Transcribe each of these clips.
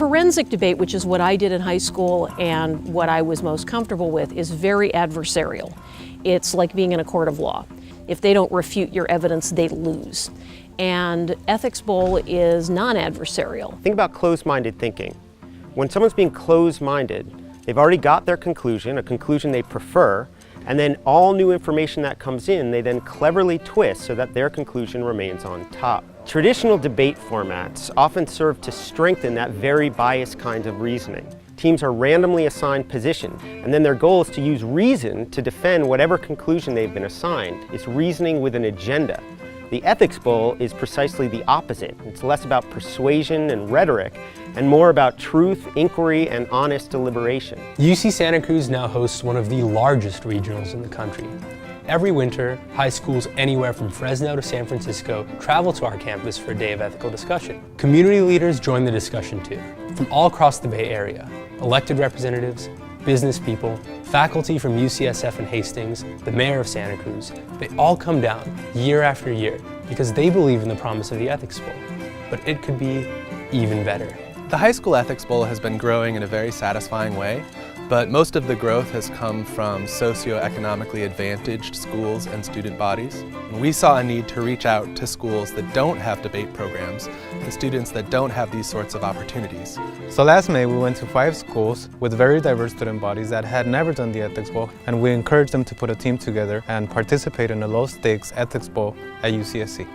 forensic debate, which is what I did in high school and what I was most comfortable with, is very adversarial. It's like being in a court of law. If they don't refute your evidence, they lose. And Ethics Bowl is non-adversarial. Think about closed-minded thinking. When someone's being closed-minded, they've already got their conclusion, a conclusion they prefer, and then all new information that comes in, they then cleverly twist so that their conclusion remains on top. Traditional debate formats often serve to strengthen that very biased kind of reasoning. Teams are randomly assigned position, and then their goal is to use reason to defend whatever conclusion they've been assigned. It's reasoning with an agenda. The Ethics Bowl is precisely the opposite. It's less about persuasion and rhetoric, and more about truth, inquiry, and honest deliberation. UC Santa Cruz now hosts one of the largest regionals in the country. Every winter, high schools anywhere from Fresno to San Francisco travel to our campus for a day of ethical discussion. Community leaders join the discussion too, from all across the Bay Area. Elected representatives, business people, faculty from UCSF and Hastings, the mayor of Santa Cruz, they all come down year after year because they believe in the promise of the Ethics Bowl. But it could be even better. The High School Ethics Bowl has been growing in a very satisfying way, but most of the growth has come from socioeconomically advantaged schools and student bodies. And we saw a need to reach out to schools that don't have debate programs and students that don't have these sorts of opportunities. So last May we went to 5 schools with very diverse student bodies that had never done the Ethics Bowl, and we encouraged them to put a team together and participate in a low-stakes Ethics Bowl at UCSC.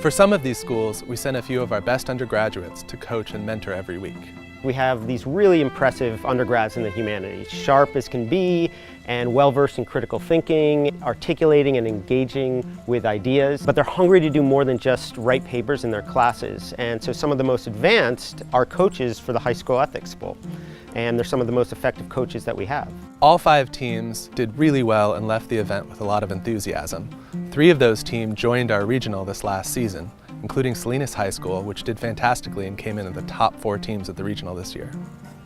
For some of these schools, we sent a few of our best undergraduates to coach and mentor every week. We have these really impressive undergrads in the humanities, sharp as can be and well-versed in critical thinking, articulating and engaging with ideas, but they're hungry to do more than just write papers in their classes. And so some of the most advanced are coaches for the High School Ethics Bowl, and they're some of the most effective coaches that we have. All 5 teams did really well and left the event with a lot of enthusiasm. 3 of those teams joined our regional this last season, including Salinas High School, which did fantastically and came in at the top 4 teams at the regional this year.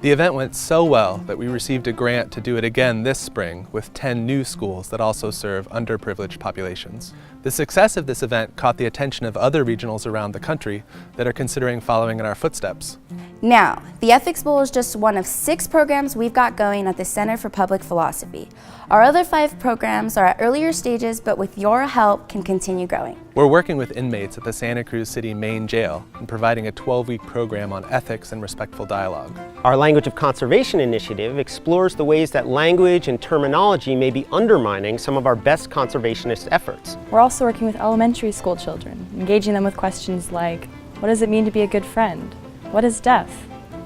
The event went so well that we received a grant to do it again this spring with 10 new schools that also serve underprivileged populations. The success of this event caught the attention of other regionals around the country that are considering following in our footsteps. Now, the Ethics Bowl is just one of 6 programs we've got going at the Center for Public Philosophy. Our other 5 programs are at earlier stages, but with your help can continue growing. We're working with inmates at the Santa Cruz City Main Jail and providing a 12-week program on ethics and respectful dialogue. Our Language of Conservation initiative explores the ways that language and terminology may be undermining some of our best conservationist efforts. We're also working with elementary school children, engaging them with questions like, what does it mean to be a good friend? What is death?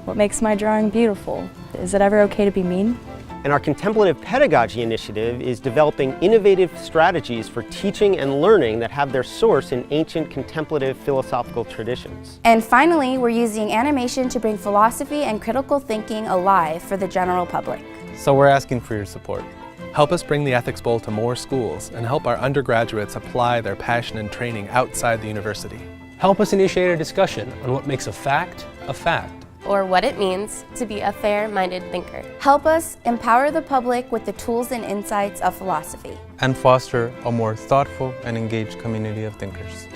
What makes my drawing beautiful? Is it ever okay to be mean? And our Contemplative Pedagogy initiative is developing innovative strategies for teaching and learning that have their source in ancient contemplative philosophical traditions. And finally, we're using animation to bring philosophy and critical thinking alive for the general public. So we're asking for your support. Help us bring the Ethics Bowl to more schools and help our undergraduates apply their passion and training outside the university. Help us initiate a discussion on what makes a fact, or what it means to be a fair-minded thinker. Help us empower the public with the tools and insights of philosophy. And foster a more thoughtful and engaged community of thinkers.